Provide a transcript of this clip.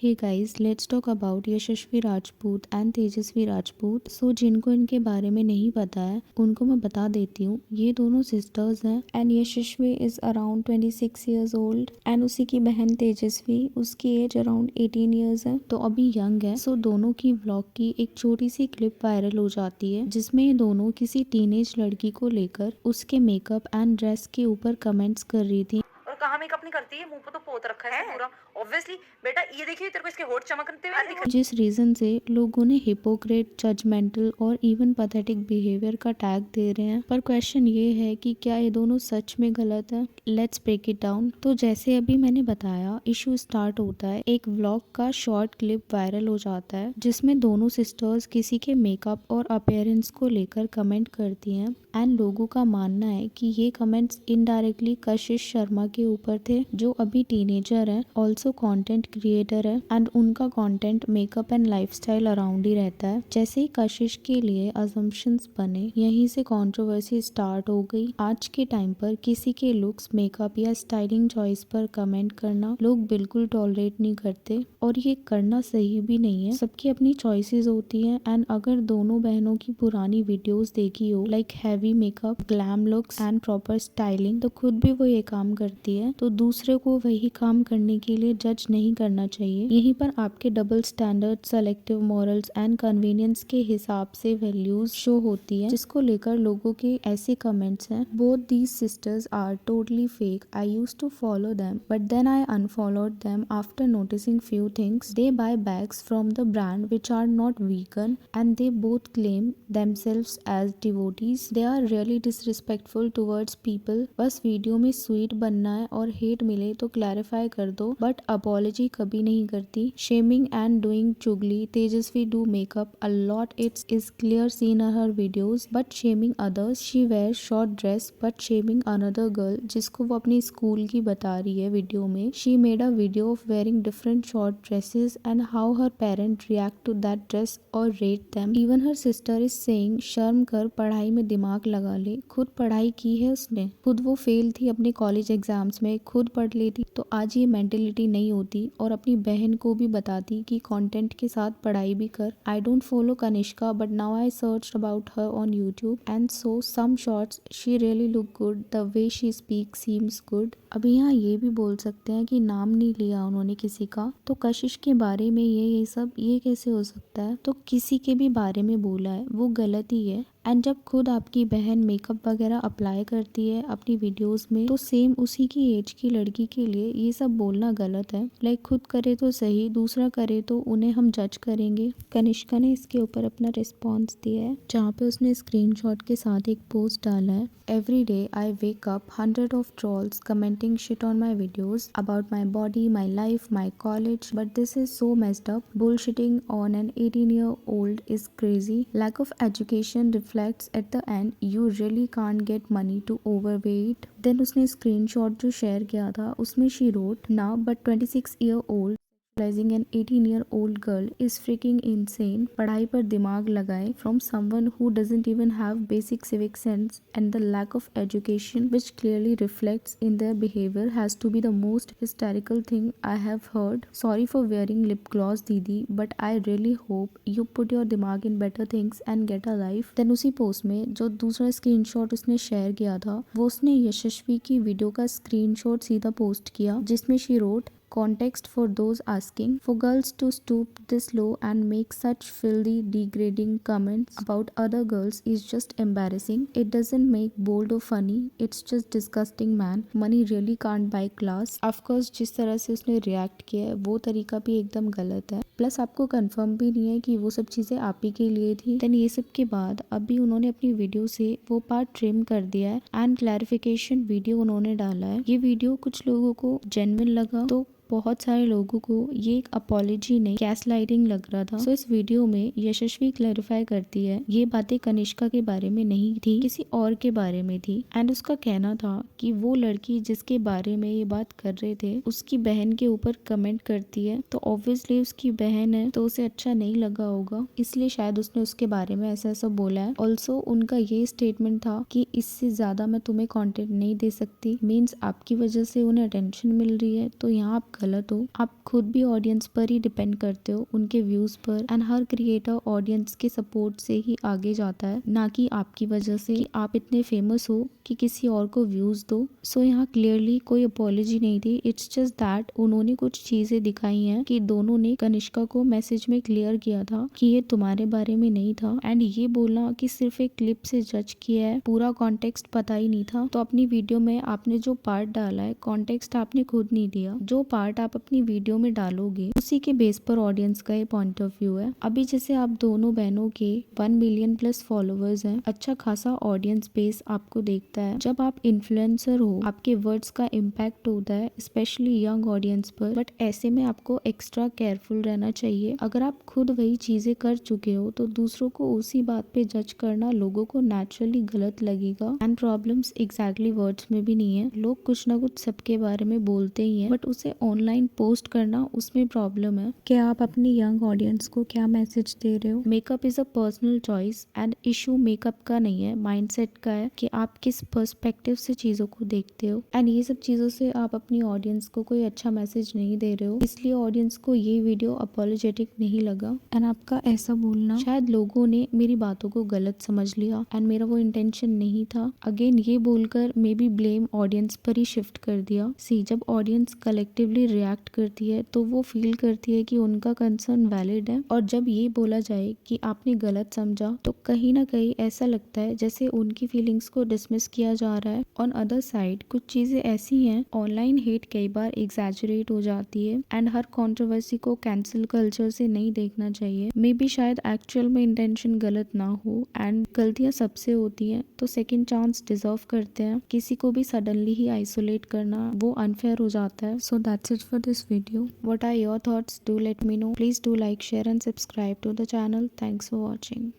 Hey guys, let's talk about Yashasvi Rajput and Tejasvi Rajput. जिनको इनके बारे में नहीं पता है उनको मैं बता देती हूँ। ये दोनों सिस्टर्स हैं and Yashasvi is around 26 years old and उसी की बहन तेजस्वी, उसकी एज अराउंड 18 इयर्स है, तो अभी यंग है। दोनों की व्लॉग की एक छोटी सी क्लिप वायरल हो जाती है जिसमें ये दोनों किसी टीनेज लड़की को लेकर उसके मेकअप एंड ड्रेस के ऊपर कमेंट्स कर रही थी। और कहाँ मेकअप नहीं करती है, मुंह पे तो पोत रखा है पूरा। ऑब्वियसली बेटा ये देखिए, तेरे को इसके होठ चमकते हुए नहीं दिख जिस रीजन से लोगों ने हिपोक्रेट, जजमेंटल और इवन पैथेटिक बिहेवियर का टैग दे रहे हैं। पर क्वेश्चन ये है कि क्या ये दोनों सच में गलत है? Let's break it down. तो जैसे अभी मैंने बताया, इशू स्टार्ट होता है, एक व्लॉग का शॉर्ट क्लिप वायरल हो जाता है जिसमें दोनों सिस्टर्स किसी के मेकअप और अपीयरेंस को लेकर कमेंट करती हैं एंड लोगों का मानना है कि ये कमेंट्स इनडायरेक्टली कशिश शर्मा के ऊपर थे, जो अभी टीनेजर है, ऑल्सो कंटेंट क्रिएटर है एंड उनका content makeup and lifestyle around ही रहता है। जैसे ही कशिश के लिए असम्पशंस बने, यहीं से कंट्रोवर्सी स्टार्ट हो गई। आज के टाइम पर किसी के लुक्स, मेकअप या स्टाइलिंग चॉइस पर कमेंट करना लोग बिल्कुल टॉलरेट नहीं करते और ये करना सही भी नहीं है। सबकी अपनी चॉइसेस होती हैं एंड अगर दोनों बहनों की पुरानी वीडियोस देखी हो, like heavy makeup, glam looks and proper styling, तो खुद भी वो ये काम करती है, तो दूसरे को वही काम करने के लिए जज नहीं करना चाहिए। यहीं पर आपके double standard, selective morals and convenience के हिसाब से वैल्यूज शो होती है, जिसको लेकर लोगों के ऐसे कमेंट्स हैं। Both these sisters are totally fake. I used to follow them but then I unfollowed them after noticing few things. They buy bags from the brand which are not vegan and they both claim themselves as devotees. They are really disrespectful towards people. बस video में sweet बनना है और hate मिले तो clarify कर दो, but apology कभी नहीं करती। शेमिंग एंड डूइंग चुगली। तेजस्वी do makeup a lot. It is clear seen in her videos, but shaming others. She wears short dress but shaming another girl जिसको वो अपनी स्कूल की बता रही है वीडियो में। She made a video of wearing different short dresses and how her parents react to that dress or rate them. Even her sister is saying शर्म कर, पढ़ाई में दिमाग लगा ले। खुद पढ़ाई की है उसने, खुद वो फेल थी अपने कॉलेज एग्जाम्स में, खुद पढ़ लेती तो आज ये मेंटेलिटी नहीं होती और अपनी बहन को भी बताती कि कंटेंट के साथ पढ़ाई भी कर। I don't follow Kanishka but now I search about her on YouTube and saw some shorts. She really look good, the way she speak seems good. अभी यहाँ ये भी बोल सकते हैं कि नाम नहीं लिया उन्होंने किसी का, तो कशिश के बारे में ये सब ये कैसे हो सकता है? तो किसी के भी बारे में बोला है वो गलत ही है। एंड जब खुद आपकी बहन मेकअप वगैरह अप्लाई करती है अपनी वीडियोस में, तो सेम उसी की एज की लड़की के लिए ये सब बोलना गलत है। लाइक खुद करे तो सही, दूसरा करे तो उन्हें हम जज करेंगे। कनिष्का ने इसके ऊपर अपना रिस्पॉन्स दिया है, जहाँ पे उसने स्क्रीनशॉट के साथ एक पोस्ट डाला है। Every day I wake up 100 of trolls commenting shit on my videos about my body, my life, my college, but this is so messed up. Bullshitting on an 18-year-old is crazy. Lack of education reflects at the end. You really can't get money to overweight. Then उसने screenshot जो share किया था उसमें she wrote, now but 26-year-old sexualizing an 18-year-old girl is freaking insane. पढ़ाई पर दिमाग लगाए from someone who doesn't even have basic civic sense, and the lack of education which clearly reflects in their behavior has to be the most hysterical thing I have heard. Sorry for wearing lip gloss दीदी, but I really hope you put your दिमाग in better things and get a life. Then उसी post में जो दूसरा screenshot उसने share किया था, वो उसने यशस्वी की वीडियो का स्क्रीनशॉट सीधा पोस्ट किया, जिसमें she wrote, context for those asking, for girls to stoop this low and make such filthy, degrading comments about other girls is just embarrassing. It doesn't make bold or funny, it's just disgusting man. Money really can't buy class. Of course जिस तरह से उसने react किया है वो तरीका भी एकदम गलत है, प्लस आपको कंफर्म भी नहीं है कि वो सब चीज़ें आप ही के लिए थी। देन ये सब के बाद अभी उन्होंने अपनी वीडियो से वो पार्ट ट्रिम कर दिया है एंड क्लैरिफिकेशन वीडियो उन्होंने डाला है। ये वीडियो कुछ लोगों को जेन्युइन लगा, तो बहुत सारे लोगों को ये एक अपॉलॉजी नहीं, गैसलाइटिंग लग रहा था। इस वीडियो में यशस्वी क्लैरिफाई करती है ये बातें कनिष्का के बारे में नहीं थी, किसी और के बारे में थी। एंड उसका कहना था कि वो लड़की जिसके बारे में ये बात कर रहे थे उसकी बहन के ऊपर कमेंट करती है, तो ऑब्वियसली उसकी बहन है तो उसे अच्छा नहीं लगा होगा, इसलिए शायद उसने उसके बारे में ऐसा ऐसा बोला है। ऑल्सो उनका ये स्टेटमेंट था कि इससे ज्यादा मैं तुम्हें कंटेंट नहीं दे सकती, मीन्स आपकी वजह से उन्हें अटेंशन मिल रही है, तो यहाँ आप गलत हो। आप खुद भी ऑडियंस पर ही डिपेंड करते हो, उनके व्यूज पर, एंड हर क्रिएटर ऑडियंस के सपोर्ट से ही आगे जाता है, ना कि आपकी वजह से कि आप इतने फेमस हो कि किसी और को व्यूज दो। सो यहाँ क्लियरली कोई अपॉलॉजी नहीं थी, इट्स जस्ट दैट उन्होंने कुछ चीजें दिखाई हैं कि दोनों ने कनिष्का को मैसेज में क्लियर किया था कि ये तुम्हारे बारे में नहीं था, एंड ये बोलना कि सिर्फ एक क्लिप से जज किया है, पूरा कॉन्टेक्स्ट पता ही नहीं था। तो अपनी वीडियो में आपने जो पार्ट डाला है, कॉन्टेक्स्ट आपने खुद नहीं दिया। जो पार्ट आप अपनी वीडियो में डालोगे उसी के बेस पर ऑडियंस का ये पॉइंट ऑफ व्यू है। अभी जैसे आप दोनों बहनों के 1 मिलियन प्लस फॉलोअर्स हैं, अच्छा खासा ऑडियंस बेस आपको देखता है। जब आप इन्फ्लुएंसर हो, आपके वर्ड्स का इम्पैक्ट होता है स्पेशली यंग ऑडियंस पर, बट ऐसे में आपको एक्स्ट्रा केयरफुल रहना चाहिए। अगर आप खुद वही चीजें कर चुके हो तो दूसरों को उसी बात पे जज करना लोगों को नेचुरली गलत लगेगा। एंड प्रॉब्लम्स एग्जैक्टली वर्ड्स में भी नहीं है, लोग कुछ ना कुछ सबके बारे में बोलते ही हैं, बट उसे ऑनलाइन पोस्ट करना उसमें प्रॉब्लम है। कि आप अपनी यंग ऑडियंस को क्या मैसेज दे रहे हो? Makeup is a personal choice and issue makeup का नहीं है, माइंडसेट का है कि आप किस पर्सपेक्टिव से चीजों को देखते हो। एंड ये सब चीजों से आप अपनी ऑडियंस को कोई अच्छा मैसेज नहीं दे रहे हो, इसलिए ऑडियंस को ये वीडियो अपोलोजेटिक नहीं लगा। एंड आपका ऐसा बोलना शायद लोगों ने मेरी बातों को गलत समझ लिया एंड मेरा वो इंटेंशन नहीं था। अगेन ये बोलकर मे बी ब्लेम ऑडियंस पर ही शिफ्ट कर दिया। सी, जब ऑडियंस कलेक्टिवली रिएक्ट करती है तो वो फील करती है कि उनका कंसर्न वैलिड है, और जब ये बोला जाए कि आपने गलत समझा तो कहीं ना कहीं ऐसा लगता है जैसे उनकी फीलिंग्स को डिसमिस किया जा रहा है। ऑन अदर साइड कुछ चीजें ऐसी हैं, ऑनलाइन हेट कई बार एग्जैजरेट हो जाती है एंड हर कंट्रोवर्सी को कैंसिल कल्चर से नहीं देखना चाहिए। मे बी शायद एक्चुअल में इंटेंशन गलत ना हो एंड गलतियां सबसे होती हैं, तो सेकंड चांस डिजर्व करते हैं। किसी को भी सडनली ही आइसोलेट करना वो अनफेयर हो जाता है। So that's it for this video. What are your thoughts? Do let me know. Please do like, share and subscribe to the channel. Thanks for watching.